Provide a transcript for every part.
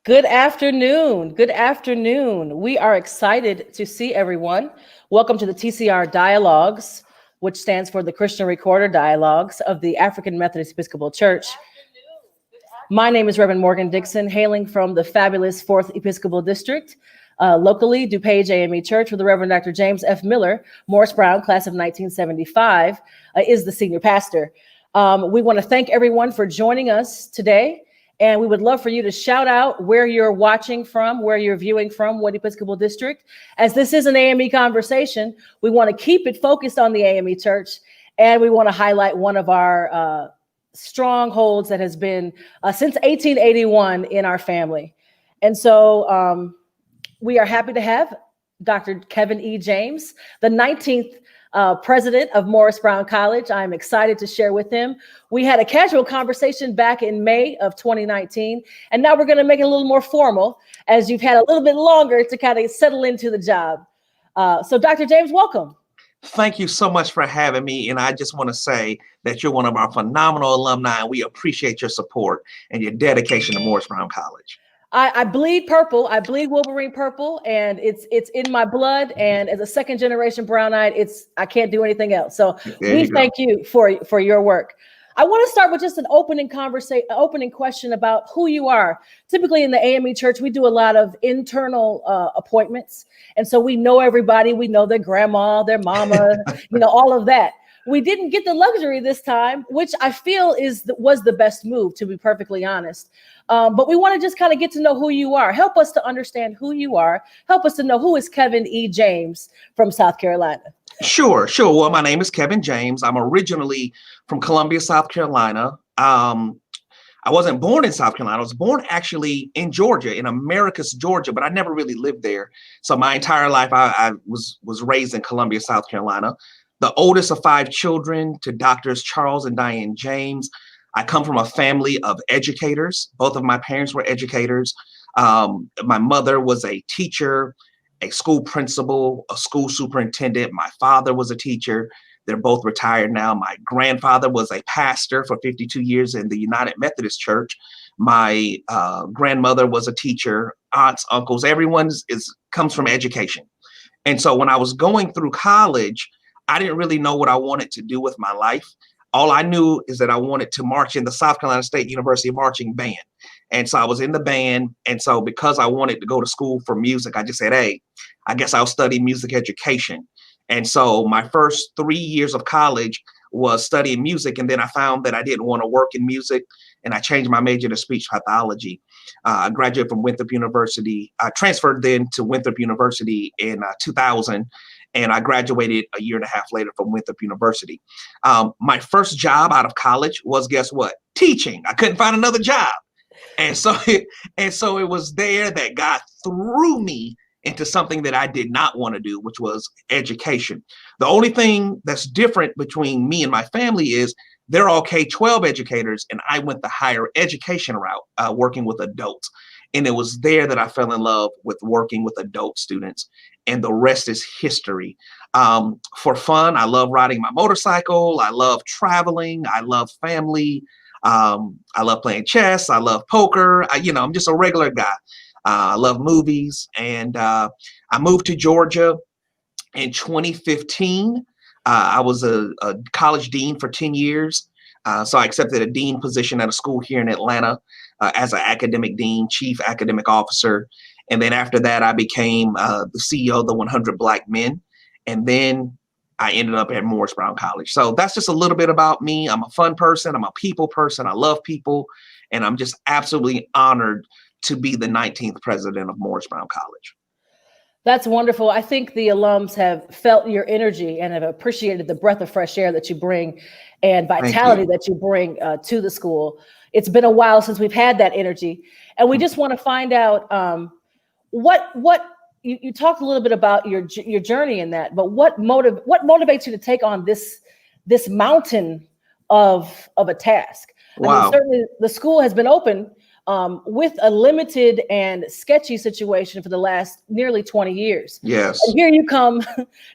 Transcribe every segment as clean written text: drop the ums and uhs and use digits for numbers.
Good afternoon. Good afternoon. We are excited to see everyone. Welcome to the TCR Dialogues, which stands for the Christian Recorder Dialogues of the African Methodist Episcopal Church. My name is Reverend Morgan Dixon, hailing from the fabulous 4th Episcopal District. Locally, DuPage AME Church, with the Reverend Dr. James F. Miller, Morris Brown, class of 1975, is the senior pastor. We want to thank everyone for joining us today. And we would love for you to shout out where you're watching from, where you're viewing from, what Episcopal District. As this is an AME conversation, we want to keep it focused on the AME Church, and we want to highlight one of our strongholds that has been since 1881 in our family. And so we are happy to have Dr. Kevin E. James, the 19th president of Morris Brown College. I'm excited to share with him. We had a casual conversation back in May of 2019, and now we're going to make it a little more formal as you've had a little bit longer to kind of settle into the job. So Dr. James, welcome. Thank you so much for having me. And I just want to say that you're one of our phenomenal alumni, and we appreciate your support and your dedication to Morris Brown College. I bleed purple. I bleed Wolverine purple, and it's in my blood. And as a second generation brown-eyed, I can't do anything else. So we thank you for your work. I want to start with just an opening question about who you are. Typically in the AME Church, we do a lot of internal appointments, and so we know everybody. We know their grandma, their mama, all of that. We didn't get the luxury this time, which I feel was the best move, to be perfectly honest. But we want to just kind of get to know who you are. Help us to understand who you are. Help us to know who is Kevin E. James from South Carolina. Sure. Well, my name is Kevin James. I'm originally from Columbia, South Carolina. I wasn't born in South Carolina. I was born actually in Georgia, in Americus, Georgia, but I never really lived there. So my entire life, I was raised in Columbia, South Carolina. The oldest of 5 children to Doctors Charles and Diane James. I come from a family of educators. Both of my parents were educators. My mother was a teacher, a school principal, a school superintendent. My father was a teacher. They're both retired now. My grandfather was a pastor for 52 years in the United Methodist Church. My grandmother was a teacher, aunts, uncles, everyone comes from education. And so when I was going through college, I didn't really know what I wanted to do with my life. All I knew is that I wanted to march in the South Carolina State University marching band. And so I was in the band. And so because I wanted to go to school for music, I just said, hey, I guess I'll study music education. And so my first 3 years of college was studying music. And then I found that I didn't want to work in music, and I changed my major to speech pathology. I graduated from Winthrop University. I transferred then to Winthrop University in 2000. And I graduated a year and a half later from Winthrop University. My first job out of college was, guess what? Teaching. I couldn't find another job. And so it was there that God threw me into something that I did not want to do, which was education. The only thing that's different between me and my family is they're all K-12 educators, and I went the higher education route, working with adults. And it was there that I fell in love with working with adult students. And the rest is history. For fun, I love riding my motorcycle. I love traveling. I love family. I love playing chess. I love poker. I'm just a regular guy. I love movies. And I moved to Georgia in 2015. I was a college dean for 10 years. So I accepted a dean position at a school here in Atlanta as an academic dean, chief academic officer. And then after that, I became the CEO of the 100 Black Men. And then I ended up at Morris Brown College. So that's just a little bit about me. I'm a fun person. I'm a people person. I love people. And I'm just absolutely honored to be the 19th president of Morris Brown College. That's wonderful. I think the alums have felt your energy and have appreciated the breath of fresh air that you bring and vitality that you bring to the school. It's been a while since we've had that energy. And we just want to find out what you talked a little bit about your journey in that, but what motivates you to take on this mountain of a task? Wow. I mean, certainly the school has been open with a limited and sketchy situation for the last nearly 20 years. Yes. And here you come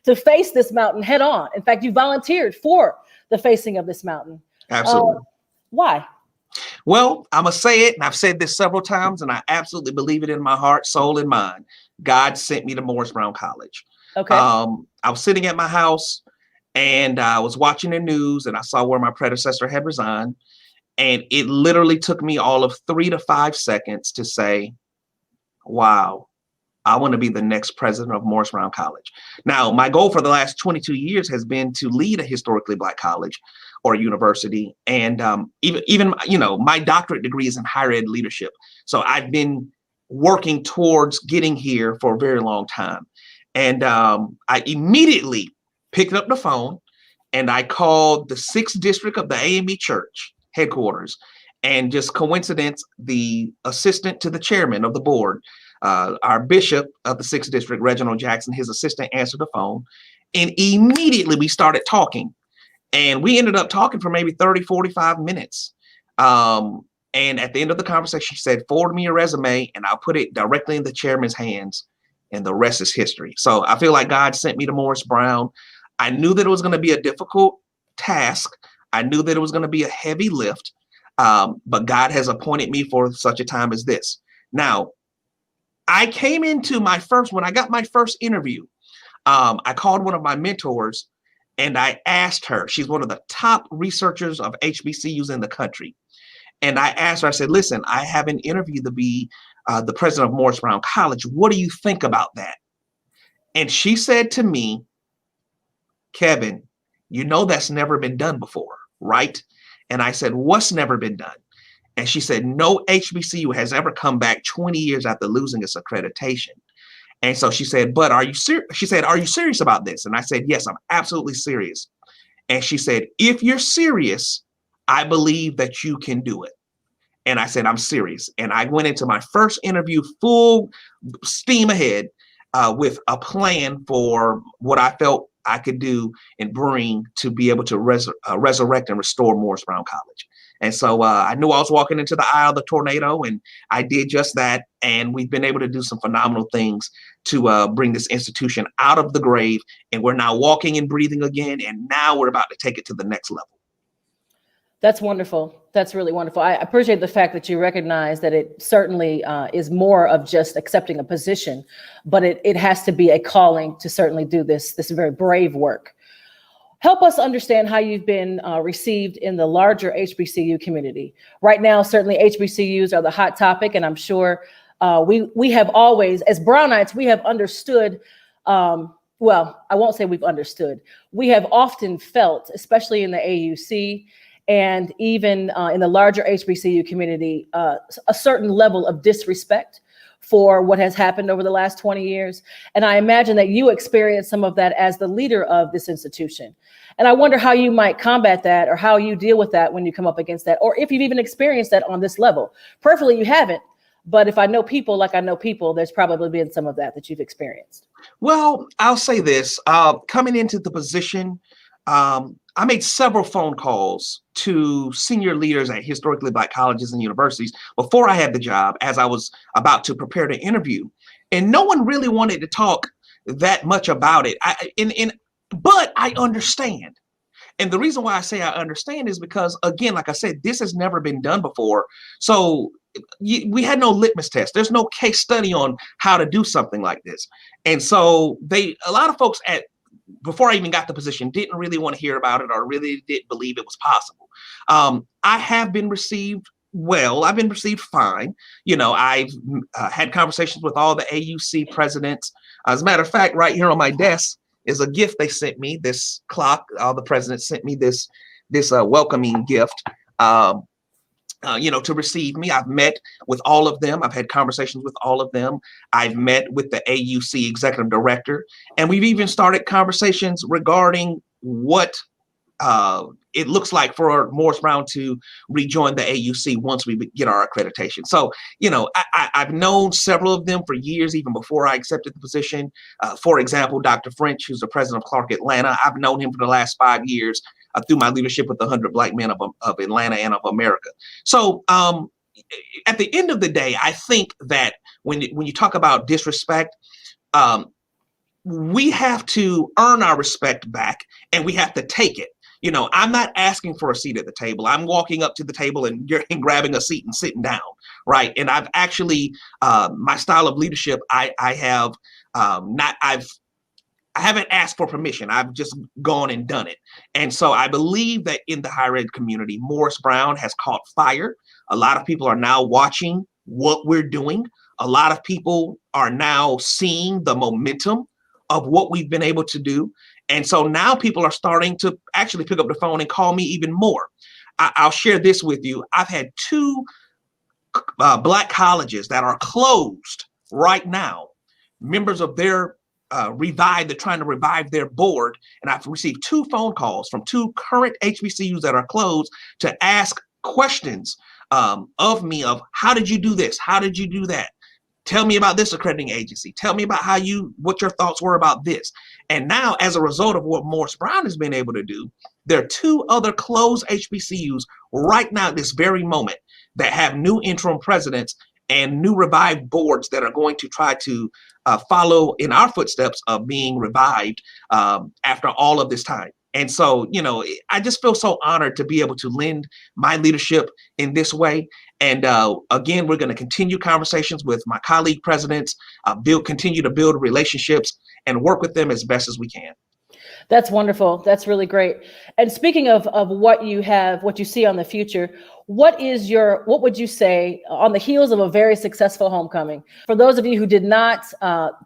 to face this mountain head on. In fact, you volunteered for the facing of this mountain. Absolutely. Why? Well, I'm going to say it, and I've said this several times, and I absolutely believe it in my heart, soul, and mind. God sent me to Morris Brown College. Okay. I was sitting at my house, and I was watching the news, and I saw where my predecessor had resigned. And it literally took me all of 3 to 5 seconds to say, wow, I want to be the next president of Morris Brown College. Now, my goal for the last 22 years has been to lead a historically Black college or university. And even, my doctorate degree is in higher ed leadership. So I've been working towards getting here for a very long time. And I immediately picked up the phone and I called the 6th district of the AME Church headquarters. And just coincidence, the assistant to the chairman of the board, our bishop of the 6th district, Reginald Jackson, his assistant answered the phone. And immediately we started talking. And we ended up talking for maybe 30, 45 minutes. And at the end of the conversation, she said, forward me your resume and I'll put it directly in the chairman's hands. And the rest is history. So I feel like God sent me to Morris Brown. I knew that it was going to be a difficult task. I knew that it was going to be a heavy lift. But God has appointed me for such a time as this. Now, I came into when I got my first interview, I called one of my mentors and I asked her, she's one of the top researchers of HBCUs in the country. And I asked her, I said, listen, I have an interview to be the president of Morris Brown College. What do you think about that? And she said to me, Kevin, that's never been done before, right? And I said, what's never been done? And she said, no HBCU has ever come back 20 years after losing its accreditation. And so she said, but are you serious? She said, are you serious about this? And I said, yes, I'm absolutely serious. And she said, if you're serious, I believe that you can do it. And I said, I'm serious. And I went into my first interview full steam ahead with a plan for what I felt I could do and bring to be able to resurrect and restore Morris Brown College. And so I knew I was walking into the eye of the tornado, and I did just that. And we've been able to do some phenomenal things to bring this institution out of the grave. And we're now walking and breathing again. And now we're about to take it to the next level. That's wonderful. That's really wonderful. I appreciate the fact that you recognize that it certainly is more of just accepting a position, but it has to be a calling to certainly do this very brave work. Help us understand how you've been received in the larger HBCU community. Right now, certainly HBCUs are the hot topic, and I'm sure we have always, as Brownites, we have understood, well, I won't say we've understood. We have often felt, especially in the AUC, and even in the larger HBCU community, a certain level of disrespect for what has happened over the last 20 years. And I imagine that you experienced some of that as the leader of this institution. And I wonder how you might combat that, or how you deal with that when you come up against that, or if you've even experienced that on this level. Perfectly, you haven't. But if I know people like I know people, there's probably been some of that you've experienced. Well, I'll say this. Coming into the position, I made several phone calls to senior leaders at historically Black colleges and universities before I had the job, as I was about to prepare to interview. And no one really wanted to talk that much about it. But I understand. And the reason why I say I understand is because, again, like I said, this has never been done before. So we had no litmus test. There's no case study on how to do something like this. And so a lot of folks before I even got the position, didn't really want to hear about it, or really didn't believe it was possible. I have been received well. I've been received fine. I've had conversations with all the AUC presidents. As a matter of fact, right here on my desk is a gift they sent me. This clock. All the presidents sent me this welcoming gift. To receive me. I've met with all of them. I've had conversations with all of them. I've met with the AUC executive director, and we've even started conversations regarding what it looks like for Morris Brown to rejoin the AUC once we get our accreditation. So, I've known several of them for years, even before I accepted the position. For example, Dr. French, who's the president of Clark Atlanta, I've known him for the last 5 years through my leadership with the 100 Black Men of Atlanta and of America. So at the end of the day, I think that when you talk about disrespect, we have to earn our respect back, and we have to take it. I'm not asking for a seat at the table. I'm walking up to the table and grabbing a seat and sitting down, right? And I've actually, my style of leadership, I have not, I haven't asked for permission. I've just gone and done it. And so I believe that in the higher ed community, Morris Brown has caught fire. A lot of people are now watching what we're doing. A lot of people are now seeing the momentum of what we've been able to do. And so now people are starting to actually pick up the phone and call me even more. I'll share this with you. I've had two Black colleges that are closed right now. Members of their they're trying to revive their board. And I've received two phone calls from two current HBCUs that are closed to ask questions of me of how did you do this? How did you do that? Tell me about this accrediting agency. Tell me about what your thoughts were about this. And now, as a result of what Morris Brown has been able to do, there are two other closed HBCUs right now at this very moment that have new interim presidents and new revived boards that are going to try to follow in our footsteps of being revived after all of this time. And so, I just feel so honored to be able to lend my leadership in this way. And again, we're going to continue conversations with my colleague presidents, continue to build relationships and work with them as best as we can. That's wonderful. That's really great. And speaking of what you see on the future, what would you say on the heels of a very successful homecoming? For those of you who did not,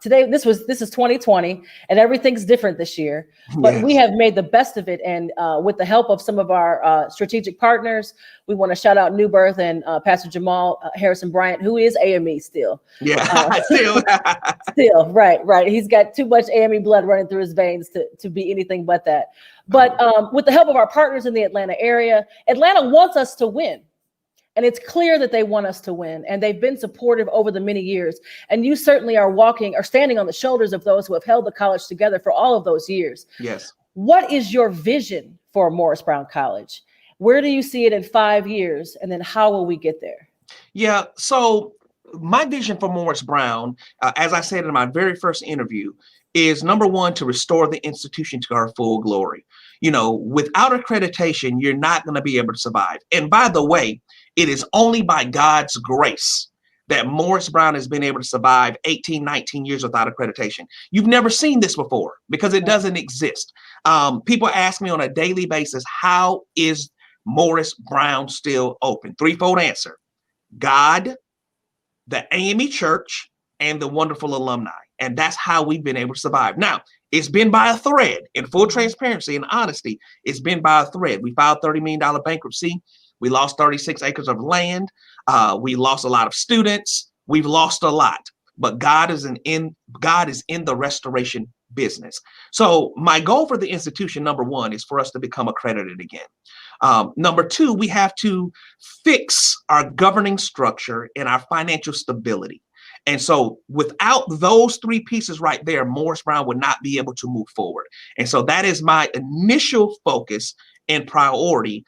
today, this is 2020 and everything's different this year, but Yes. We have made the best of it. And with the help of some of our strategic partners, we want to shout out New Birth and Pastor Jamal Harrison Bryant, who is AME still. Yeah, still. Still, right. He's got too much AME blood running through his veins to be anything but that. But with the help of our partners in the Atlanta area, Atlanta wants us to win. And it's clear that they want us to win. And they've been supportive over the many years. And you certainly are standing on the shoulders of those who have held the college together for all of those years. Yes. What is your vision for Morris Brown College? Where do you see it in 5 years? And then how will we get there? Yeah. So my vision for Morris Brown, as I said in my very first interview, is number one, to restore the institution to our full glory. Without accreditation, you're not going to be able to survive. And by the way, it is only by God's grace that Morris Brown has been able to survive 18, 19 years without accreditation. You've never seen this before because it doesn't exist. People ask me on a daily basis, how is Morris Brown still open? Threefold answer: God, the AME Church, and the wonderful alumni. And that's how we've been able to survive. Now, it's been by a thread. In full transparency and honesty, it's been by a thread. We filed $30 million bankruptcy. We lost 36 acres of land. We lost a lot of students. We've lost a lot. But God is in the restoration business. So my goal for the institution, number one, is for us to become accredited again. Number two, we have to fix our governing structure and our financial stability. And so without those three pieces right there, Morris Brown would not be able to move forward. And so that is my initial focus and priority,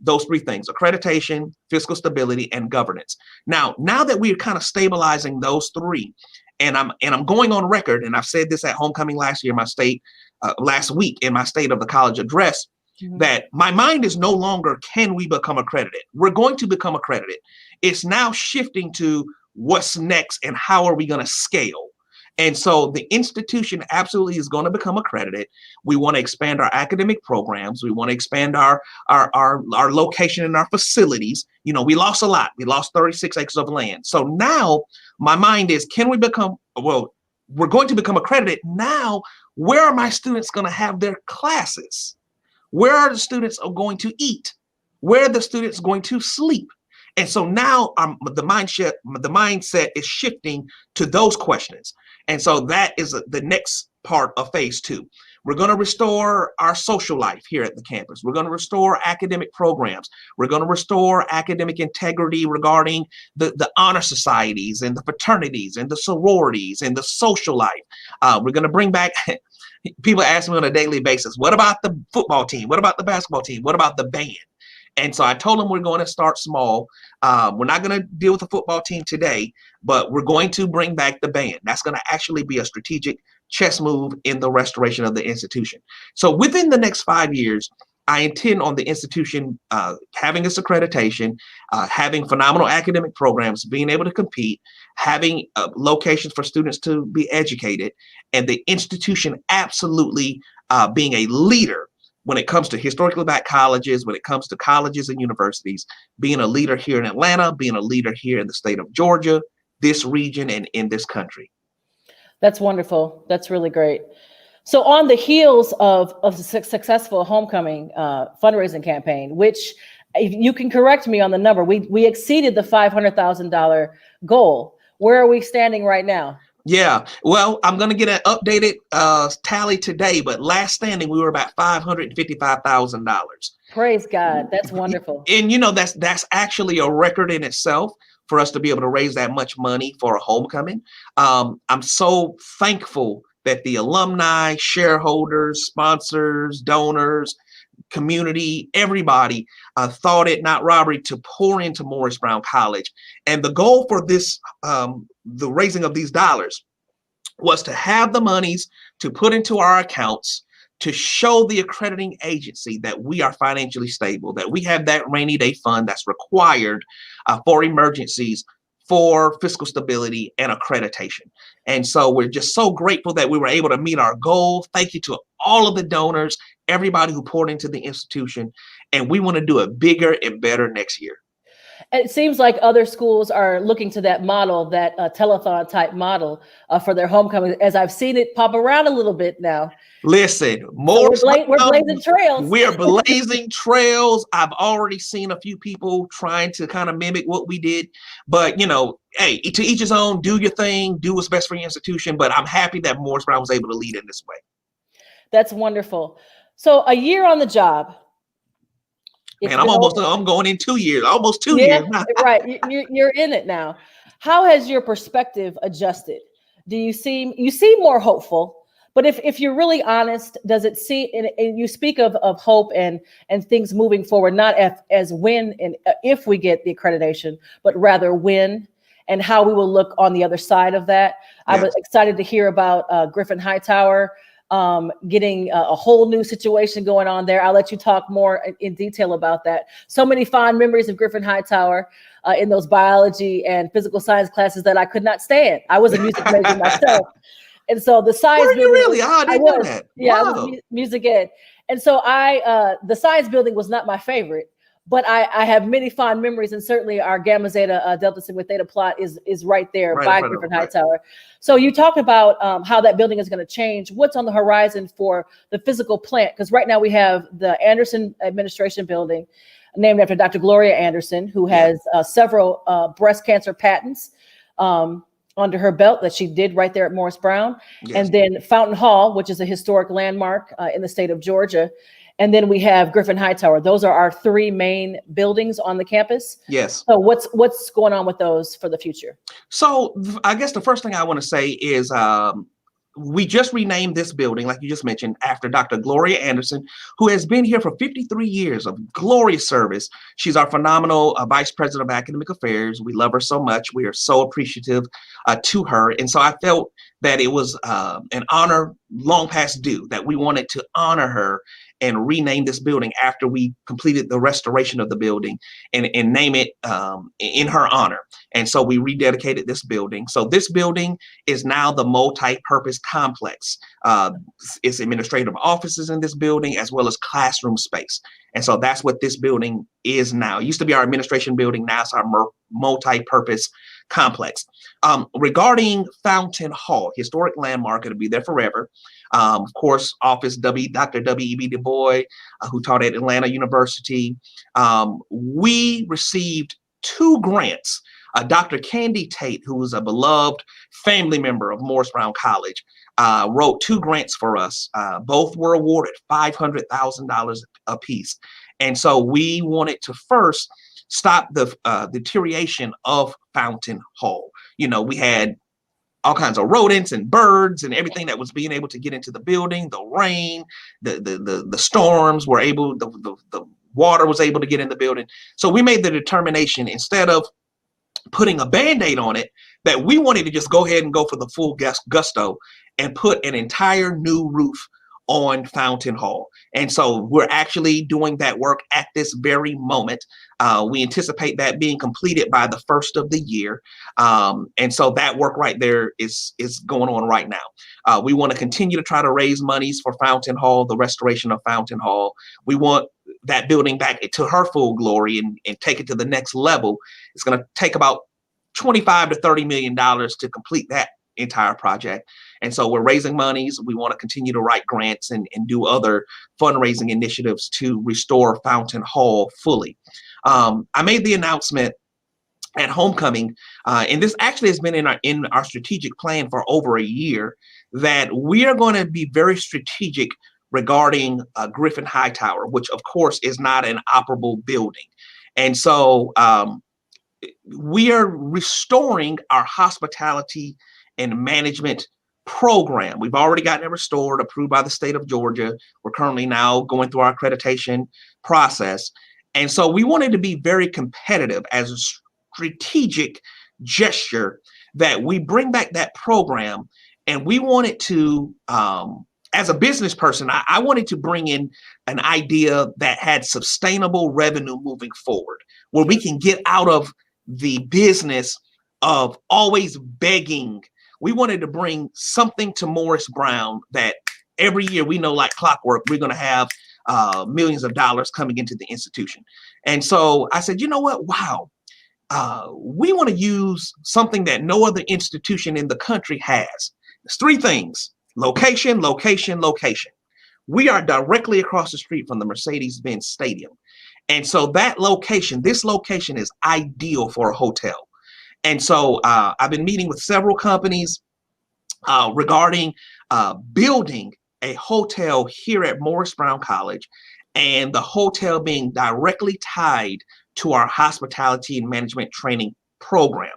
those three things: accreditation, fiscal stability, and governance. Now that we're kind of stabilizing those three, and I'm going on record, and I've said this at homecoming last week in my State of the College address, that my mind is no longer, can we become accredited? We're going to become accredited. It's now shifting to what's next and how are we going to scale? And so the institution absolutely is going to become accredited. We want to expand our academic programs. We want to expand our location and our facilities. We lost a lot. We lost 36 acres of land. So now my mind is, we're going to become accredited. Now, where are my students going to have their classes? Where are the students going to eat? Where are the students going to sleep? And so now the mindset is shifting to those questions. And so that is the next part of phase two. We're going to restore our social life here at the campus. We're going to restore academic programs. We're going to restore academic integrity regarding the honor societies and the fraternities and the sororities and the social life. We're going to bring back, people ask me on a daily basis, what about the football team? What about the basketball team? What about the band? And so I told them we're going to start small. We're not going to deal with the football team today, but we're going to bring back the band. That's going to actually be a strategic chess move in the restoration of the institution. So within the next 5 years, I intend on the institution having its accreditation, having phenomenal academic programs, being able to compete, having locations for students to be educated, and the institution absolutely being a leader when it comes to historically black colleges, when it comes to colleges and universities, being a leader here in Atlanta, being a leader here in the state of Georgia, this region, and in this country. That's wonderful. That's really great. So on the heels of the successful homecoming fundraising campaign, which if you can correct me on the number, we exceeded the $500,000 goal. Where are we standing right now? Yeah, well, I'm going to get an updated tally today, but last standing, we were about $555,000. Praise God. That's wonderful. And that's actually a record in itself for us to be able to raise that much money for a homecoming. I'm so thankful that the alumni, shareholders, sponsors, donors, community, everybody thought it not robbery to pour into Morris Brown College. And the goal for this, the raising of these dollars, was to have the monies to put into our accounts to show the accrediting agency that we are financially stable, that we have that rainy day fund that's required for emergencies, for fiscal stability and accreditation. And so we're just so grateful that we were able to meet our goal. Thank you to all of the donors, everybody who poured into the institution. And we want to do it bigger and better next year. It seems like other schools are looking to that model, that telethon type model for their homecoming, as I've seen it pop around a little bit now. Listen, more so we're blazing trails. We are blazing trails. I've already seen a few people trying to kind of mimic what we did, but hey, to each his own. Do your thing, do what's best for your institution. But I'm happy that Morris Brown was able to lead in this way. That's wonderful. So a year on the job. Man, I'm going in 2 years, almost 2 years now. Right, you're in it now. How has your perspective adjusted? Do you seem more hopeful? But if you're really honest, does it seem, and you speak of hope and things moving forward, not as when and if we get the accreditation, but rather when and how we will look on the other side of that. Yes. I was excited to hear about Griffin Hightower getting a whole new situation going on there. I'll let you talk more in detail about that. So many fond memories of Griffin Hightower in those biology and physical science classes that I could not stand. I was a music major myself. And so the science building, really? I didn't know that. Yeah, wow. I was music ed. And so the science building was not my favorite, but I have many fond memories, and certainly our Gamma Zeta Delta Sigma Theta plot is right there by Griffin Hightower. So you talk about how that building is going to change. What's on the horizon for the physical plant? Because right now we have the Anderson Administration Building, named after Dr. Gloria Anderson, who has several breast cancer patents under her belt that she did right there at Morris Brown. Yes. And then Fountain Hall, which is a historic landmark in the state of Georgia. And then we have Griffin Hightower. Those are our three main buildings on the campus. Yes. So what's going on with those for the future? So I guess the first thing I want to say is we just renamed this building, like you just mentioned, after Dr. Gloria Anderson, who has been here for 53 years of glorious service. She's our phenomenal Vice President of Academic Affairs. We love her so much. We are so appreciative to her. And so I felt that it was an honor long past due, that we wanted to honor her and rename this building after we completed the restoration of the building and name it in her honor. And so we rededicated this building. So this building is now the multi-purpose complex. It's administrative offices in this building as well as classroom space. And so that's what this building is now. It used to be our administration building. Now it's our multi-purpose complex. Regarding Fountain Hall, historic landmark, it'll be there forever. Of course, Office Dr. W.E.B. Du Bois, who taught at Atlanta University. We received 2 grants. Dr. Candy Tate, who was a beloved family member of Morris Brown College, wrote 2 grants for us. Both were awarded $500,000 apiece. And so we wanted to first stop the deterioration of Fountain Hall. We had all kinds of rodents and birds and everything that was being able to get into the building. The rain, the storms were able, the water was able to get in the building. So we made the determination, instead of putting a Band-Aid on it, that we wanted to just go ahead and go for the full gusto and put an entire new roof on Fountain Hall. And so we're actually doing that work at this very moment. We anticipate that being completed by the first of the year. And so that work right there is going on right now. We want to continue to try to raise monies for Fountain Hall, the restoration of Fountain Hall. We want that building back to her full glory and take it to the next level. It's going to take about $25 to $30 million to complete that entire project. And so we're raising monies. We want to continue to write grants and do other fundraising initiatives to restore Fountain Hall fully. I made the announcement at homecoming, and this actually has been in our strategic plan for over a year, that we are going to be very strategic regarding Griffin Hightower, which of course is not an operable building. And so we are restoring our hospitality and management program. We've already gotten it restored, approved by the state of Georgia. We're currently now going through our accreditation process. And so we wanted to be very competitive as a strategic gesture that we bring back that program. And we wanted to, as a business person, I wanted to bring in an idea that had sustainable revenue moving forward, where we can get out of the business of always begging. We wanted to bring something to Morris Brown that every year we know, like clockwork, we're going to have millions of dollars coming into the institution. And so I said, you know what? Wow. We want to use something that no other institution in the country has. It's three things: location, location, location. We are directly across the street from the Mercedes-Benz Stadium. And so that location, this location is ideal for a hotel. And so I've been meeting with several companies regarding building a hotel here at Morris Brown College, and the hotel being directly tied to our hospitality and management training program.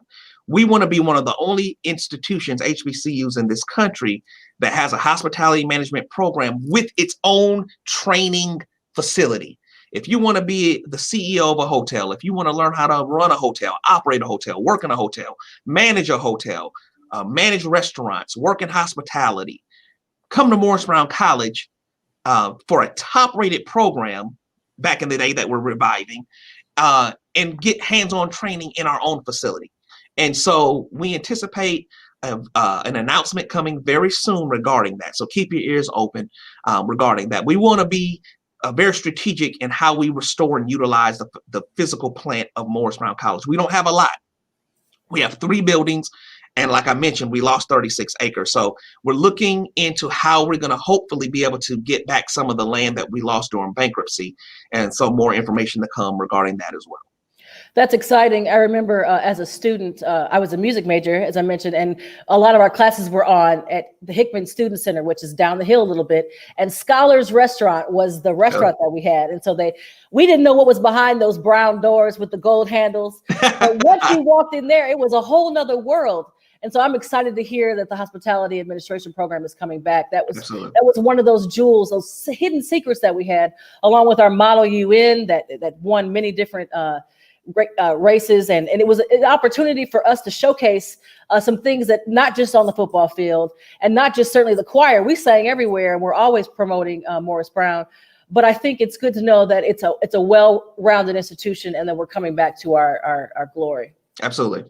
We want to be one of the only institutions, HBCUs in this country, that has a hospitality management program with its own training facility. If you want to be the CEO of a hotel, if you want to learn how to run a hotel, operate a hotel, work in a hotel, manage a hotel, manage restaurants, work in hospitality, come to Morris Brown College for a top-rated program back in the day that we're reviving, and get hands-on training in our own facility. And so we anticipate an announcement coming very soon regarding that. So keep your ears open regarding that. We want to be very strategic in how we restore and utilize the physical plant of Morris Brown College. We don't have a lot. We have 3 buildings. And like I mentioned, we lost 36 acres. So we're looking into how we're going to hopefully be able to get back some of the land that we lost during bankruptcy. And so more information to come regarding that as well. That's exciting. I remember as a student, I was a music major, as I mentioned, and a lot of our classes were on at the Hickman Student Center, which is down the hill a little bit. And Scholar's Restaurant was the restaurant that we had. And so we didn't know what was behind those brown doors with the gold handles. But once we walked in there, it was a whole nother world. And so I'm excited to hear that the hospitality administration program is coming back. That was one of those jewels, those hidden secrets that we had, along with our Model UN that won many different races, and it was an opportunity for us to showcase some things that not just on the football field, and not just certainly the choir. We sang everywhere, and we're always promoting Morris Brown. But I think it's good to know that it's a well-rounded institution, and that we're coming back to our glory. Absolutely.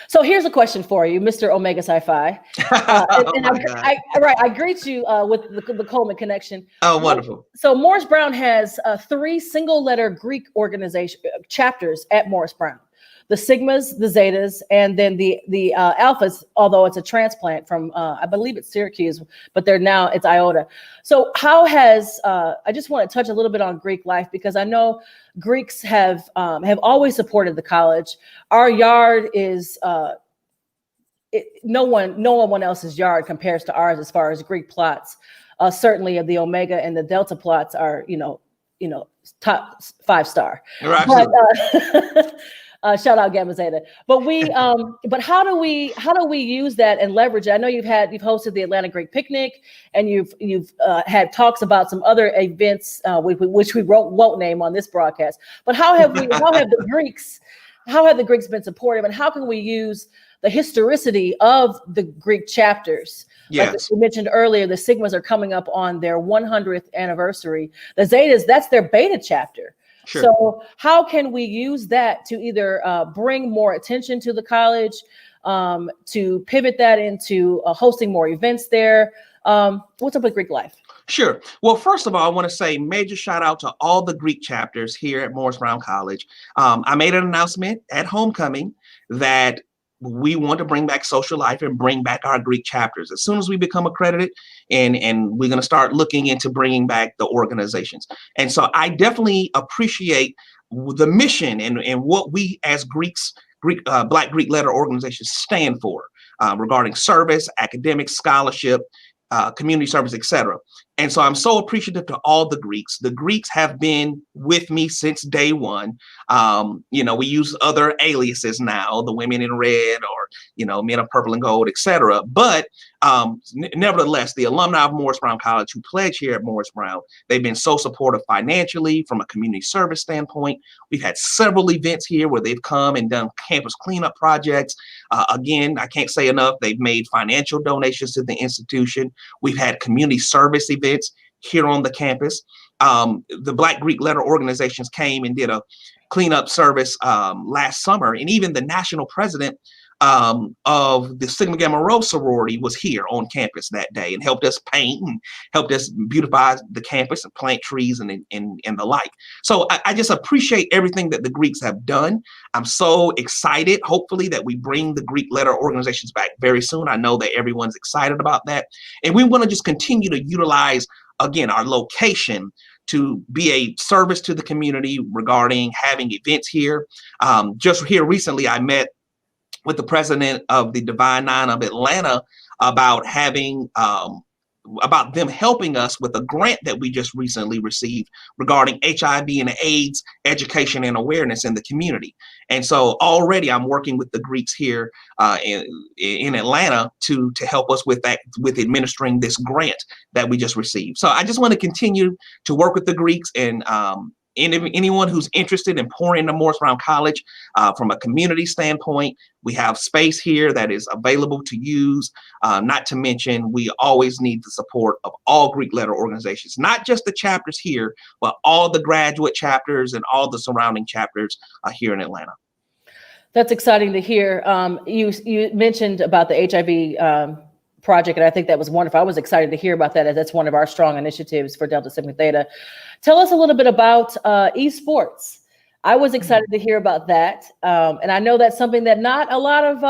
So here's a question for you, Mr. Omega Sci-Fi. I greet you with the Coleman connection. Oh, wonderful. So Morris Brown has 3 single-letter Greek organization chapters at Morris Brown: the Sigmas, the Zetas, and then the Alphas. Although it's a transplant from I believe it's Syracuse, but it's Iota. So how has I just want to touch a little bit on Greek life, because I know Greeks have always supported the college. Our yard is no one else's yard compares to ours as far as Greek plots. Certainly of the Omega and the Delta plots are top 5-star. Shout out Gamma Zeta. But but how do we use that and leverage it? I know you've hosted the Atlanta Greek Picnic, and you've had talks about some other events which we won't name on this broadcast. But how have the Greeks been supportive, and how can we use the historicity of the Greek chapters Like Yes. we mentioned earlier, the Sigmas are coming up on their 100th anniversary. The Zetas, that's their beta chapter. Sure. So how can we use that to either bring more attention to the college, to pivot that into hosting more events there? What's up with Greek life? Sure. Well, first of all, I want to say major shout out to all the Greek chapters here at Morris Brown College. I made an announcement at homecoming that we want to bring back social life and bring back our Greek chapters as soon as we become accredited, and we're going to start looking into bringing back the organizations. And so I definitely appreciate the mission and what we as Black Greek letter organizations stand for regarding service, academic scholarship, community service, etc. And so I'm so appreciative to all the Greeks. The Greeks have been with me since day one. We use other aliases now, the women in red or, men of purple and gold, etc. But nevertheless, the alumni of Morris Brown College who pledge here at Morris Brown, they've been so supportive financially from a community service standpoint. We've had several events here where they've come and done campus cleanup projects. Again, I can't say enough. They've made financial donations to the institution. We've had community service events here on the campus. The Black Greek letter organizations came and did a cleanup service last summer, and even the national president of the Sigma Gamma Rho sorority was here on campus that day and helped us paint and helped us beautify the campus and plant trees and the like. So I just appreciate everything that the Greeks have done. I'm so excited, hopefully, that we bring the Greek letter organizations back very soon. I know that everyone's excited about that. And we want to just continue to utilize, again, our location to be a service to the community regarding having events here. Just here recently, I met with the president of the Divine Nine of Atlanta about about them helping us with a grant that we just recently received regarding HIV and AIDS education and awareness in the community. And so already I'm working with the Greeks here in Atlanta to help us with that, with administering this grant that we just received. So I just want to continue to work with the Greeks and anyone who's interested in pouring into Morris Brown College from a community standpoint. We have space here that is available to use. Not to mention, we always need the support of all Greek letter organizations, not just the chapters here, but all the graduate chapters and all the surrounding chapters here in Atlanta. That's exciting to hear. You mentioned about the HIV project, and I think that was wonderful. I was excited to hear about that, as that's one of our strong initiatives for Delta Sigma Theta. Tell us a little bit about esports. I was excited to hear about that, and I know that's something that not a lot of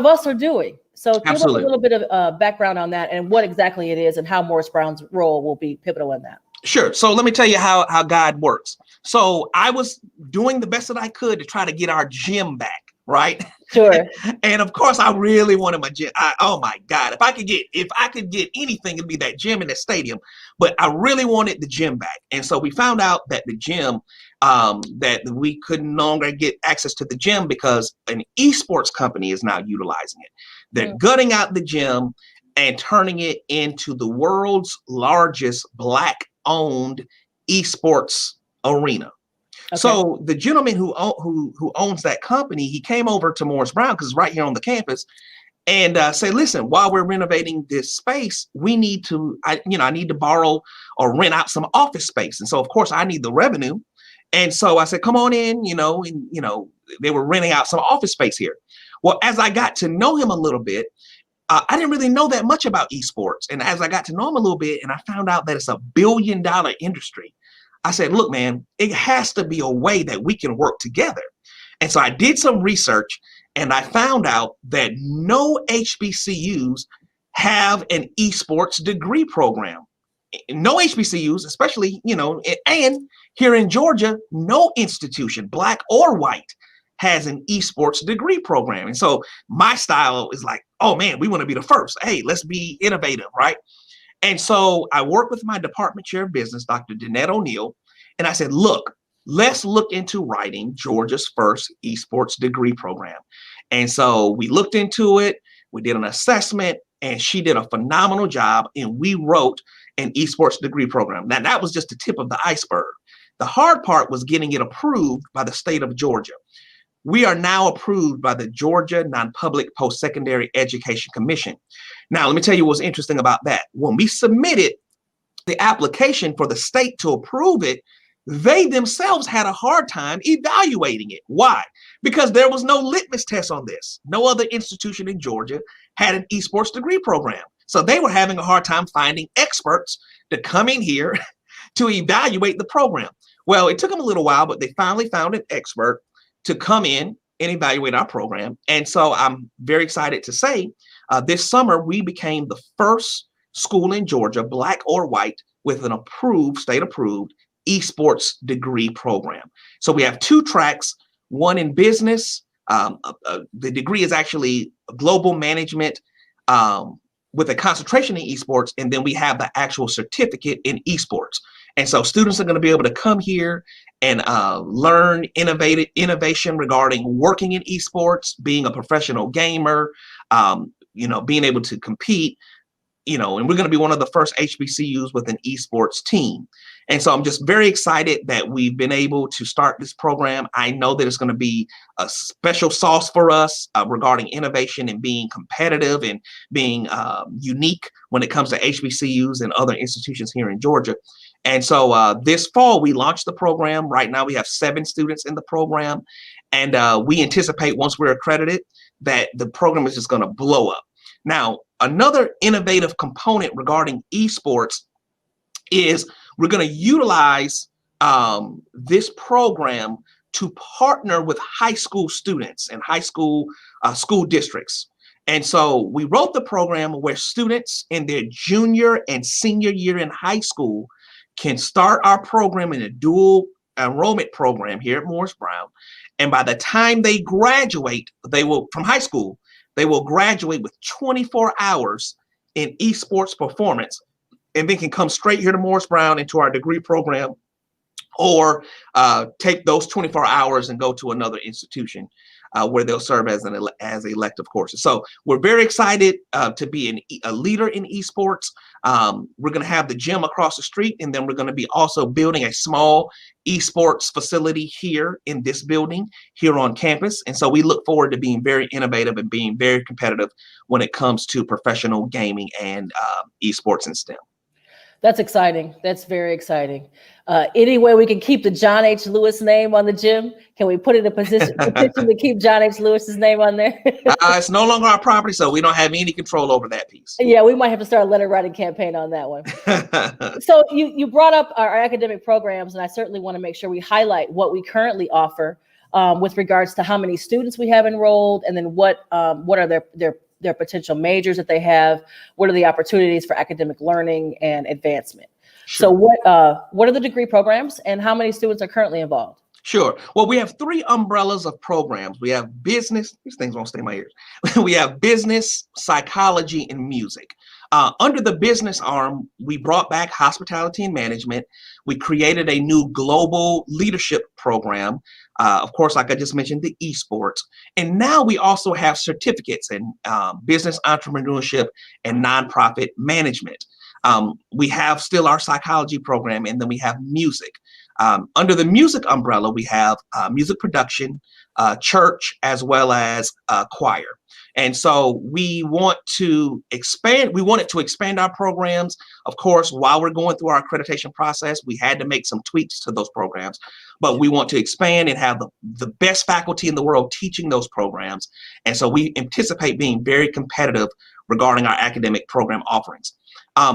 us are doing. So give us a little bit of background on that and what exactly it is and how Morris Brown's role will be pivotal in that. Sure. So let me tell you how God works. So I was doing the best that I could to try to get our gym back, right? Sure. And of course, I really wanted my gym. Oh my God, if I could get anything, it'd be that gym in the stadium. But I really wanted the gym back. And so we found out that the gym, that we could no longer get access to the gym because an esports company is now utilizing it. They're gutting out the gym and turning it into the world's largest Black-owned esports arena. Okay. So the gentleman who owns that company, he came over to Morris Brown because it's right here on the campus, and said, "Listen, while we're renovating this space, we need to, I need to borrow or rent out some office space, and so of course I need the revenue." And so I said, "Come on in," and they were renting out some office space here. Well, as I got to know him a little bit, I didn't really know that much about esports, and as I got to know him a little bit, and I found out that it's a billion-dollar industry. I said, "Look, man, it has to be a way that we can work together." And so I did some research and I found out that no HBCUs have an esports degree program. No HBCUs, especially, and here in Georgia, no institution, Black or white, has an esports degree program. And so my style is like, oh man, we want to be the first. Hey, let's be innovative, right? And so I worked with my department chair of business, Dr. Danette O'Neill, and I said, look, let's look into writing Georgia's first esports degree program. And so we looked into it, we did an assessment, and she did a phenomenal job, and we wrote an esports degree program. Now, that was just the tip of the iceberg. The hard part was getting it approved by the state of Georgia. we are now approved by the Georgia Non-Public Post-Secondary Education Commission. Now, let me tell you what's interesting about that. When we submitted the application for the state to approve it, they themselves had a hard time evaluating it. Why? Because there was no litmus test on this. No other institution in Georgia had an esports degree program. So they were having a hard time finding experts to come in here to evaluate the program. Well, it took them a little while, but they finally found an expert to come in and evaluate our program. And so I'm very excited to say this summer we became the first school in Georgia, black or white, with an approved, state-approved esports degree program. So we have 2 tracks, one in business. The degree is actually global management with a concentration in esports, and then we have the actual certificate in esports. And so students are going to be able to come here and learn innovation regarding working in esports, being a professional gamer, being able to compete, and we're going to be one of the first HBCUs with an esports team. And so I'm just very excited that we've been able to start this program. I know that it's going to be a special sauce for us regarding innovation and being competitive and being unique when it comes to HBCUs and other institutions here in Georgia. And so this fall, we launched the program. Right now, we have 7 students in the program. And we anticipate once we're accredited that the program is just going to blow up. Now, another innovative component regarding esports is we're going to utilize this program to partner with high school students and high school school districts. And so we wrote the program where students in their junior and senior year in high school can start our program in a dual enrollment program here at Morris Brown. And by the time they graduate, from high school, they will graduate with 24 hours in esports performance, and then can come straight here to Morris Brown into our degree program, or take those 24 hours and go to another institution where they'll serve as elective courses. So we're very excited to be a leader in esports. We're going to have the gym across the street, and then we're going to be also building a small esports facility here in this building here on campus. And so we look forward to being very innovative and being very competitive when it comes to professional gaming and esports and STEM. That's exciting. That's very exciting. Any way we can keep the John H. Lewis name on the gym? Can we put in a petition to keep John H. Lewis's name on there? It's no longer our property, so we don't have any control over that piece. Yeah, we might have to start a letter writing campaign on that one. So you brought up our academic programs, and I certainly want to make sure we highlight what we currently offer with regards to how many students we have enrolled, and then what are their potential majors that they have, what are the opportunities for academic learning and advancement. Sure. So what are the degree programs, and how many students are currently involved? Sure. Well, we have 3 umbrellas of programs. We have business, these things won't stay in my ears. We have business, psychology, and music. Under the business arm, we brought back hospitality and management. We created a new global leadership program. Of course, like I just mentioned, the esports. And now we also have certificates in business entrepreneurship and nonprofit management. We have still our psychology program, and then we have music. Under the music umbrella, we have music production, church, as well as choir. And so we want to expand. We wanted to expand our programs. Of course, while we're going through our accreditation process, we had to make some tweaks to those programs. But we want to expand and have the best faculty in the world teaching those programs. And so we anticipate being very competitive regarding our academic program offerings.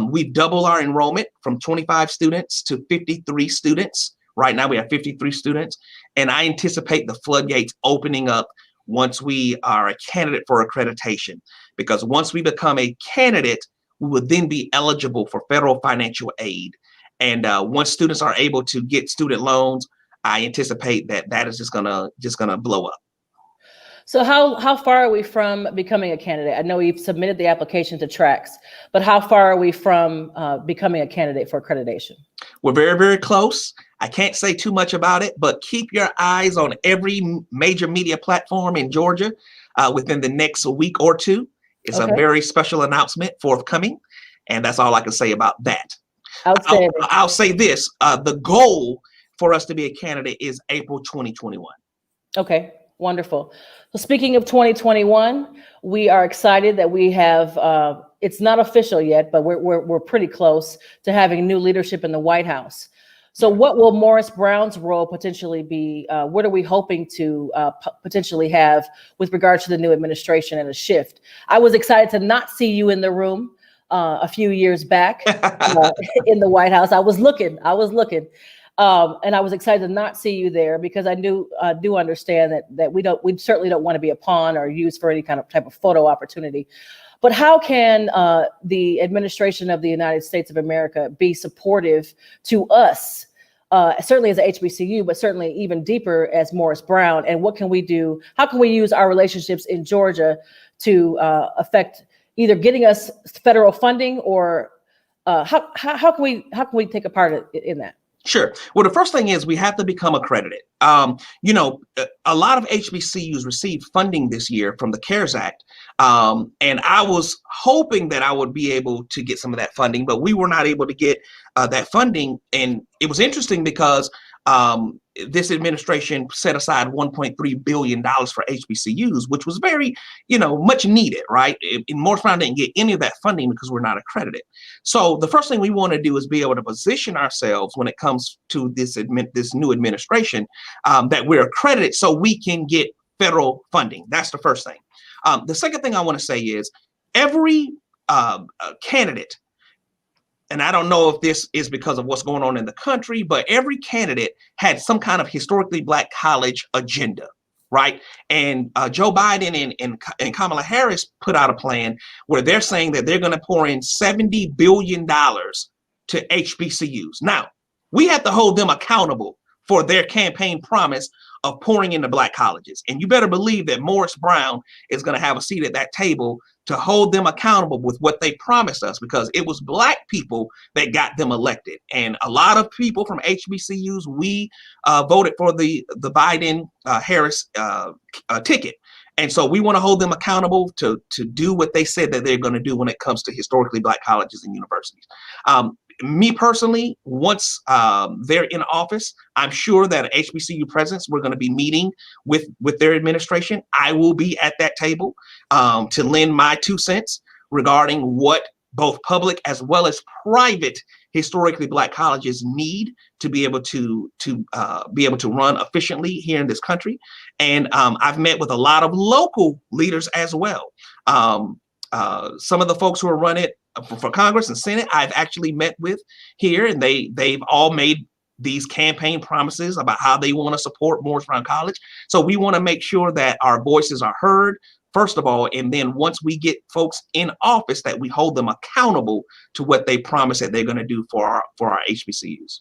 We've doubled our enrollment from 25 students to 53 students. Right now we have 53 students, and I anticipate the floodgates opening up once we are a candidate for accreditation, because once we become a candidate, we will then be eligible for federal financial aid. And once students are able to get student loans, I anticipate that is just gonna blow up. So how far are we from becoming a candidate? I know you've submitted the application to tracks, but how far are we from becoming a candidate for accreditation? We're very, very close. I can't say too much about it, but keep your eyes on every major media platform in Georgia within the next week or 2. It's okay. A very special announcement forthcoming, and that's all I can say about that. I'll say this, the goal for us to be a candidate is April 2021. Okay. Wonderful. So speaking of 2021, we are excited that we have, it's not official yet, but we're pretty close to having new leadership in the White House. So what will Morris Brown's role potentially be? What are we hoping to potentially have with regards to the new administration and a shift? I was excited to not see you in the room a few years back in the White House. I was looking. And I was excited to not see you there because I do understand that we certainly don't want to be a pawn or used for any kind of type of photo opportunity. But how can the administration of the United States of America be supportive to us, certainly as a HBCU, but certainly even deeper as Morris Brown? And what can we do? How can we use our relationships in Georgia to affect either getting us federal funding or how can we take a part in that? Sure. Well, the first thing is we have to become accredited. You know, a lot of HBCUs received funding this year from the CARES Act. And I was hoping that I would be able to get some of that funding, but we were not able to get that funding. And it was interesting because this administration set aside $1.3 billion for HBCUs, which was very, much needed, right? And Morris Brown didn't get any of that funding because we're not accredited. So the first thing we want to do is be able to position ourselves when it comes to this new administration, that we're accredited so we can get federal funding. That's the first thing. The second thing I want to say is every candidate, and I don't know if this is because of what's going on in the country, but every candidate had some kind of historically Black college agenda, right? And Joe Biden and Kamala Harris put out a plan where they're saying that they're going to pour in $70 billion to HBCUs. Now, we have to hold them accountable for their campaign promise of pouring into Black colleges. And you better believe that Morris Brown is going to have a seat at that table to hold them accountable with what they promised us, because it was Black people that got them elected. And a lot of people from HBCUs, we voted for the Biden Harris ticket. And so we want to hold them accountable to do what they said that they're going to do when it comes to historically Black colleges and universities. Me personally, once they're in office, I'm sure that HBCU presidents, we're going to be meeting with their administration. I will be at that table to lend my 2 cents regarding what both public as well as private historically Black colleges need to be able to run efficiently here in this country. And I've met with a lot of local leaders as well. Some of the folks who are running for Congress and Senate, I've actually met with here, and they've all made these campaign promises about how they want to support Morris Brown College. So we want to make sure that our voices are heard, first of all, and then once we get folks in office, that we hold them accountable to what they promise that they're going to do for our HBCUs.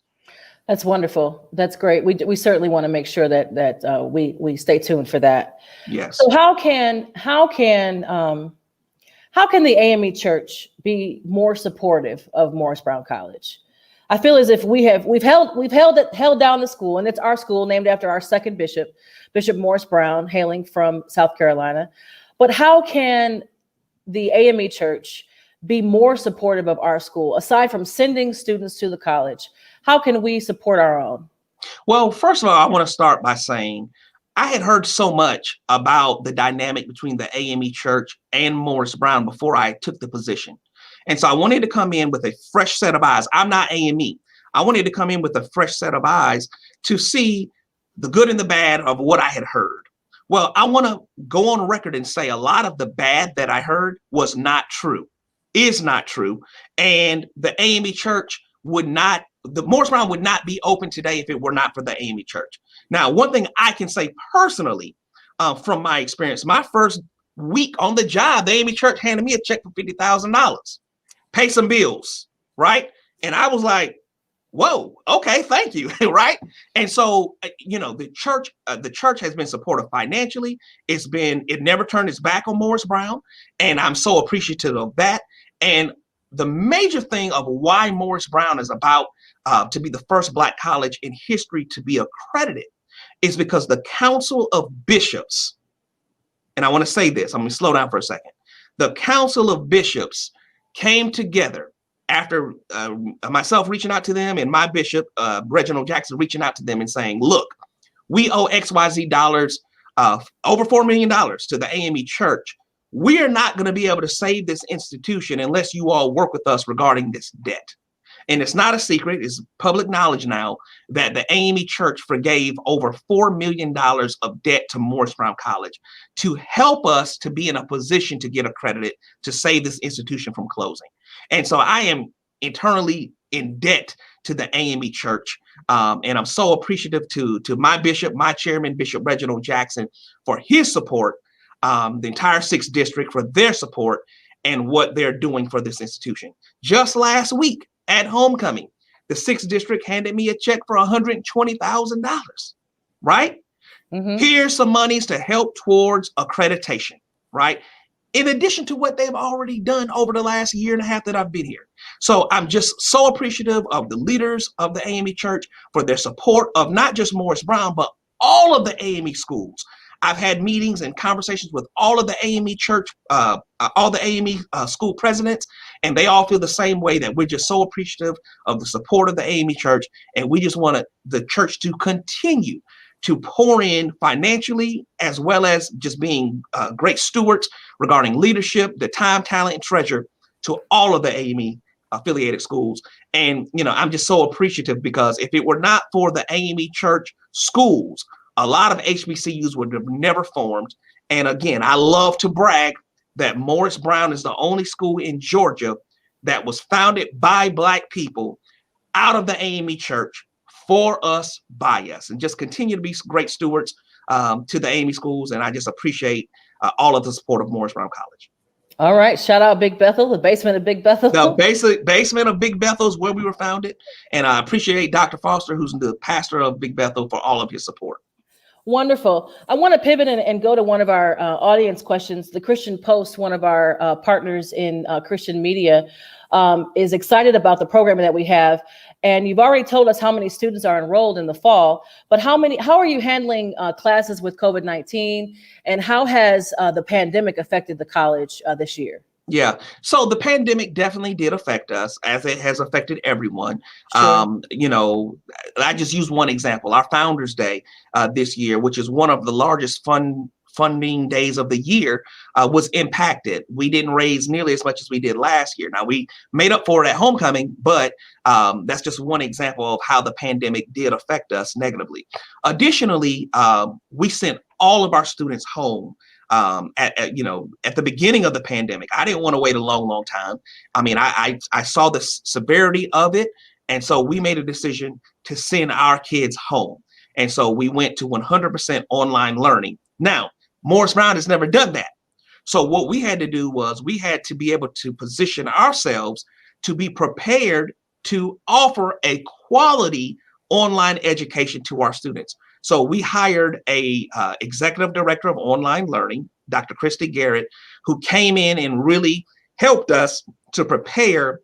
That's wonderful. That's great. We certainly want to make sure that we stay tuned for that. Yes. So how can the AME Church be more supportive of Morris Brown College? I feel as if we've held down the school, and it's our school named after our second bishop, Bishop Morris Brown, hailing from South Carolina. But how can the AME Church be more supportive of our school, aside from sending students to the college? How can we support our own? Well, first of all, I want to start by saying I had heard so much about the dynamic between the AME Church and Morris Brown before I took the position. And so I wanted to come in with a fresh set of eyes. I'm not AME. I wanted to come in with a fresh set of eyes to see the good and the bad of what I had heard. Well, I want to go on record and say a lot of the bad that I heard was not true, is not true. And the AME Church the Morris Brown would not be open today if it were not for the AME Church. Now, one thing I can say personally from my experience, my first week on the job, the AME Church handed me a check for $50,000, pay some bills, right? And I was like, whoa, okay, thank you, right? And so, the church has been supportive financially. It never turned its back on Morris Brown, and I'm so appreciative of that. And the major thing of why Morris Brown is about to be the first Black college in history to be accredited is because the Council of Bishops, and I want to say this, I'm going to slow down for a second. The Council of Bishops came together after myself reaching out to them and my bishop, Reginald Jackson, reaching out to them and saying, look, we owe XYZ dollars over $4 million to the AME Church, we are not going to be able to save this institution unless you all work with us regarding this debt. And it's not a secret, it's public knowledge now that the AME Church forgave over $4 million of debt to Morris Brown College to help us to be in a position to get accredited to save this institution from closing. And so I am eternally in debt to the AME Church. And I'm so appreciative to my bishop, my chairman, Bishop Reginald Jackson, for his support, the entire 6th District for their support and what they're doing for this institution. Just last week at homecoming, the 6th District handed me a check for $120,000, right? Mm-hmm. Here's some monies to help towards accreditation, right? In addition to what they've already done over the last year and a half that I've been here. So I'm just so appreciative of the leaders of the AME Church for their support of not just Morris Brown, but all of the AME schools. I've had meetings and conversations with all of the AME Church, all the AME school presidents, and they all feel the same way, that we're just so appreciative of the support of the AME Church, and we just want the church to continue to pour in financially, as well as just being great stewards regarding leadership, the time, talent, and treasure to all of the AME affiliated schools. And, I'm just so appreciative, because if it were not for the AME Church schools, a lot of HBCUs would have never formed. And again, I love to brag that Morris Brown is the only school in Georgia that was founded by Black people out of the AME Church, for us, by us, and just continue to be great stewards to the AME schools. And I just appreciate all of the support of Morris Brown College. All right. Shout out Big Bethel, the basement of Big Bethel. The basement of Big Bethel is where we were founded. And I appreciate Dr. Foster, who's the pastor of Big Bethel, for all of his support. Wonderful. I want to pivot and go to one of our audience questions. The Christian Post, one of our partners in Christian media, is excited about the program that we have. And you've already told us how many students are enrolled in the fall, but how are you handling classes with COVID-19, and how has the pandemic affected the college this year? Yeah, so the pandemic definitely did affect us, as it has affected everyone. Sure. I just use one example. Our Founders Day this year, which is one of the largest funding days of the year, was impacted. We didn't raise nearly as much as we did last year. Now, we made up for it at homecoming, but that's just one example of how the pandemic did affect us negatively. Additionally, we sent all of our students home. At the beginning of the pandemic. I didn't want to wait a long time. I mean, I saw the severity of it. And so we made a decision to send our kids home. And so we went to 100% online learning. Now, Morris Brown has never done that. So what we had to do was we had to be able to position ourselves to be prepared to offer a quality online education to our students. So we hired a executive director of online learning, Dr. Christy Garrett, who came in and really helped us to prepare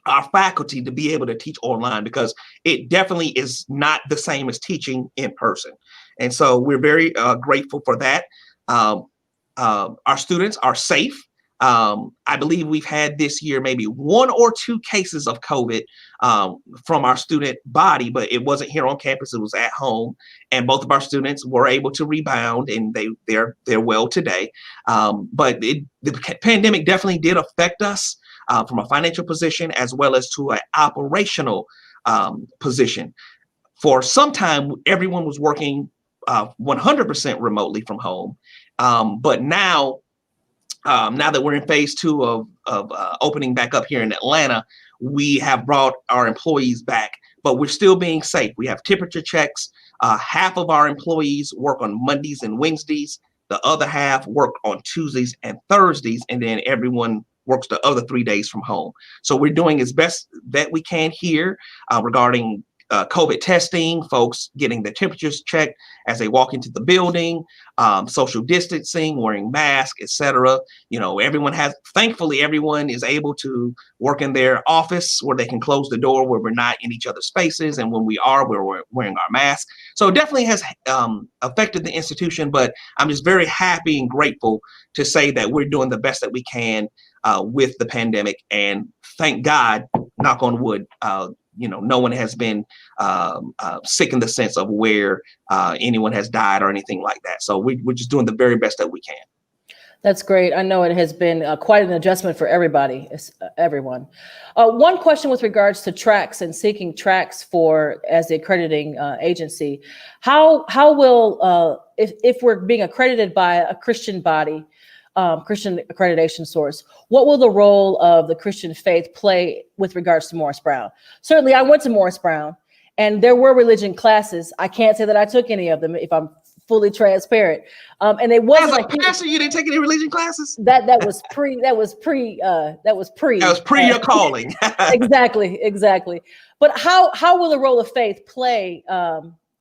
our faculty to be able to teach online, because it definitely is not the same as teaching in person. And so we're very grateful for that. Our students are safe. I believe we've had this year maybe 1 or 2 cases of COVID from our student body, but it wasn't here on campus, it was at home. And both of our students were able to rebound, and they're well today. But the pandemic definitely did affect us from a financial position, as well as to an operational position. For some time, everyone was working 100% remotely from home. But now that we're in phase 2 of opening back up here in Atlanta, we have brought our employees back, but we're still being safe. We have temperature checks. Half of our employees work on Mondays and Wednesdays. The other half work on Tuesdays and Thursdays, and then everyone works the other 3 days from home. So we're doing as best that we can here regarding COVID testing, folks getting their temperatures checked as they walk into the building, social distancing, wearing masks, etc. Thankfully, everyone is able to work in their office where they can close the door, where we're not in each other's spaces. And when we are, we're wearing our masks. So it definitely has affected the institution, but I'm just very happy and grateful to say that we're doing the best that we can with the pandemic. And thank God, knock on wood, no one has been sick in the sense of where anyone has died or anything like that. So we're just doing the very best that we can. That's great. I know it has been quite an adjustment for everybody, everyone. One question with regards to tracks and seeking tracks for as the accrediting agency. How will if we're being accredited by a Christian body, Christian accreditation source, what will the role of the Christian faith play with regards to Morris Brown? Certainly, I went to Morris Brown, and there were religion classes. I can't say that I took any of them, if I'm fully transparent. And it wasn't as a pastor, you didn't take any religion classes? That was pre your calling. Exactly. But how will the role of faith play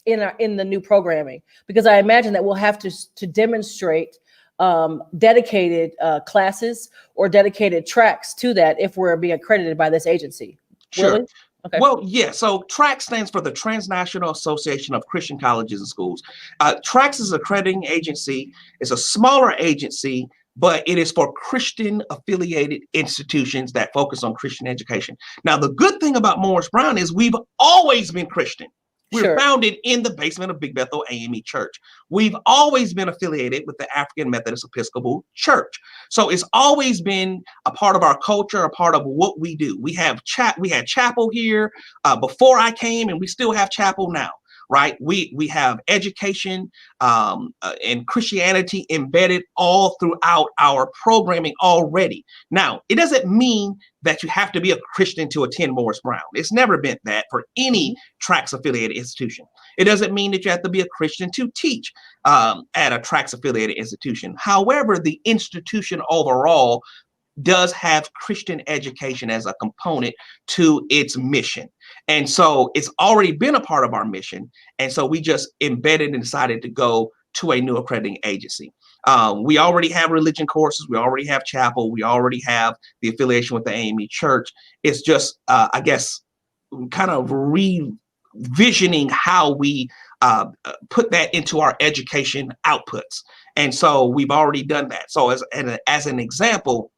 in the new programming? Because I imagine that we'll have to demonstrate dedicated classes or dedicated tracks to that if we're being accredited by this agency. Sure. Okay. Well, yeah. So TRACS stands for the Transnational Association of Christian Colleges and Schools. TRACS is an accrediting agency. It's a smaller agency, but it is for Christian affiliated institutions that focus on Christian education. Now, the good thing about Morris Brown is we've always been Christian. We're founded in the basement of Big Bethel AME Church. We've always been affiliated with the African Methodist Episcopal Church. So it's always been a part of our culture, a part of what we do. We had chapel here before I came, and we still have chapel now, right? We have education and Christianity embedded all throughout our programming already. Now, it doesn't mean that you have to be a Christian to attend Morris Brown. It's never been that for any TRACS affiliated institution. It doesn't mean that you have to be a Christian to teach at a TRACS affiliated institution. However, the institution overall does have Christian education as a component to its mission. And so it's already been a part of our mission. And so we just embedded and decided to go to a new accrediting agency. We already have religion courses. We already have chapel. We already have the affiliation with the AME Church. It's just, I guess, kind of revisioning how we put that into our education outputs. And so we've already done that. So as an example,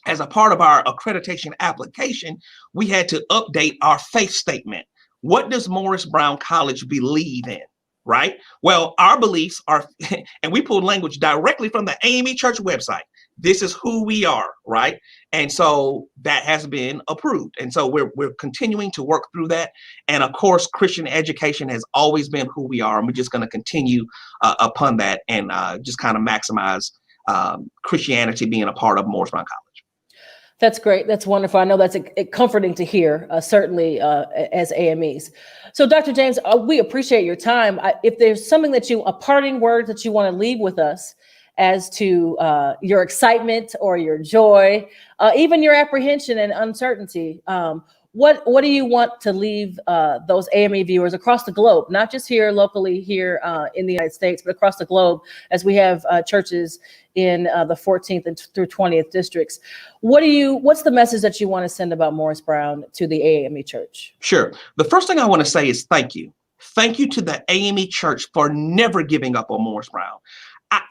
as a part of our accreditation application, we had to update our faith statement. What does Morris Brown College believe in? Right? Well, our beliefs are, and we pulled language directly from the AME Church website. This is who we are, right? And so that has been approved. And so we're continuing to work through that. And of course, Christian education has always been who we are. And we're just going to continue upon that and just kind of maximize Christianity being a part of Morris Brown College. That's great. That's wonderful. I know that's comforting to hear, certainly as AMEs. So, Dr. James, we appreciate your time. If there's something a parting word that you want to leave with us as to your excitement or your joy, even your apprehension and uncertainty, what do you want to leave those AME viewers across the globe, not just here locally here in the United States, but across the globe, as we have churches in the 14th and through 20th districts? What's the message that you want to send about Morris Brown to the AME Church? Sure. The first thing I want to say is thank you. Thank you to the AME Church for never giving up on Morris Brown.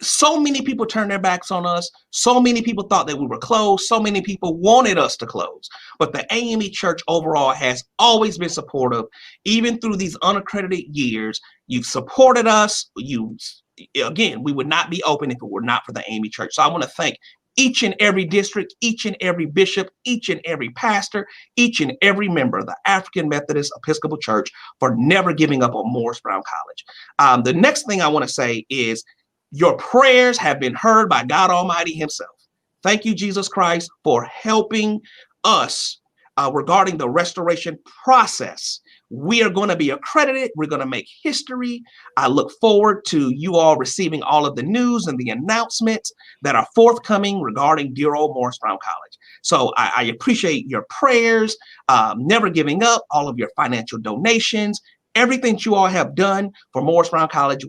So many people turned their backs on us. So many people thought that we were closed. So many people wanted us to close. But the AME Church overall has always been supportive. Even through these unaccredited years, you've supported us. Again, we would not be open if it were not for the AME Church. So I want to thank each and every district, each and every bishop, each and every pastor, each and every member of the African Methodist Episcopal Church for never giving up on Morris Brown College. The next thing I want to say is your prayers have been heard by God Almighty himself. Thank you, Jesus Christ, for helping us regarding the restoration process. We are going to be accredited. We're going to make history. I look forward to you all receiving all of the news and the announcements that are forthcoming regarding dear old Morris Brown College. So I appreciate your prayers, never giving up, all of your financial donations, everything that you all have done for Morris Brown College.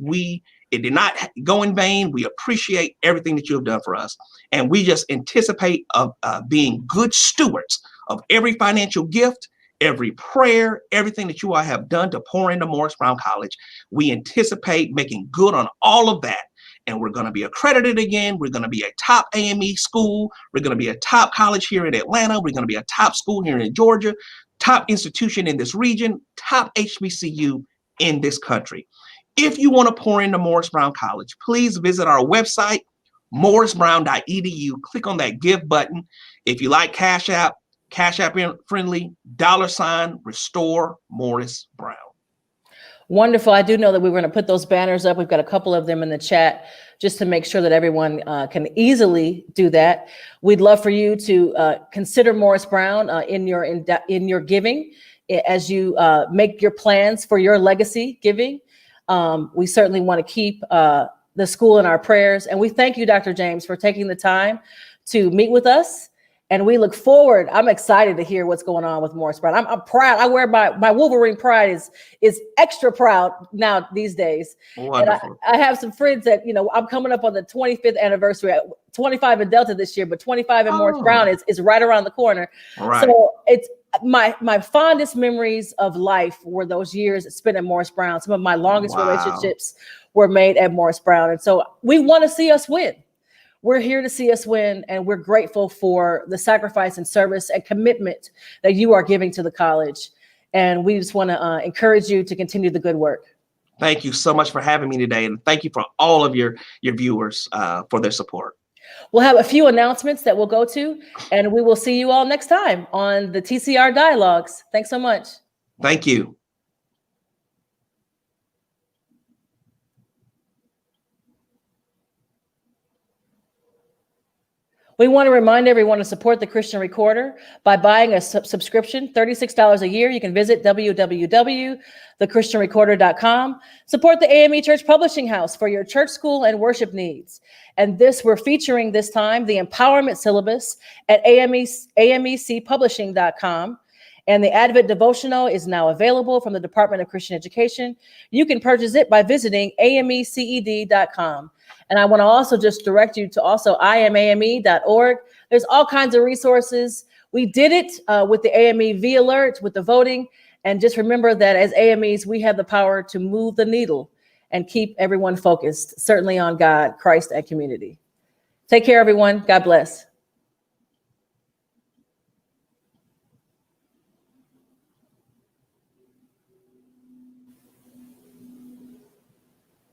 It did not go in vain. We appreciate everything that you have done for us. And we just anticipate of being good stewards of every financial gift, every prayer, everything that you all have done to pour into Morris Brown College. We anticipate making good on all of that. And we're going to be accredited again. We're going to be a top AME school. We're going to be a top college here in Atlanta. We're going to be a top school here in Georgia, top institution in this region, top HBCU in this country. If you want to pour into Morris Brown College, please visit our website, morrisbrown.edu. Click on that give button. If you like Cash App friendly, $ restore Morris Brown. Wonderful. I do know that we're going to put those banners up. We've got a couple of them in the chat just to make sure that everyone can easily do that. We'd love for you to consider Morris Brown in your giving as you make your plans for your legacy giving. We certainly want to keep the school in our prayers. And we thank you, Dr. James, for taking the time to meet with us. And we look forward. I'm excited to hear what's going on with Morris Brown. I'm proud. I wear my Wolverine pride is extra proud now these days. Wonderful. And I have some friends that, I'm coming up on the 25th anniversary, 25 in Delta this year, but 25 in Morris Brown is right around the corner. Right. So it's my fondest memories of life were those years spent at Morris Brown. Some of my longest relationships were made at Morris Brown. And so we want to see us win. We're here to see us win, and we're grateful for the sacrifice and service and commitment that you are giving to the college. And we just want to encourage you to continue the good work. Thank you so much for having me today. And thank you for all of your viewers for their support. We'll have a few announcements that we'll go to, and we will see you all next time on the TCR Dialogues. Thanks so much. Thank you. We want to remind everyone to support the Christian Recorder by buying a subscription, $36 a year. You can visit www.thechristianrecorder.com. Support the AME Church Publishing House for your church, school, and worship needs. And we're featuring this time the Empowerment Syllabus at amecpublishing.com. And the Advent Devotional is now available from the Department of Christian Education. You can purchase it by visiting ameced.com. And I want to also just direct you to also imame.org. There's all kinds of resources. We did it with the AME V Alert, with the voting. And just remember that as AMEs, we have the power to move the needle and keep everyone focused, certainly on God, Christ, and community. Take care, everyone. God bless.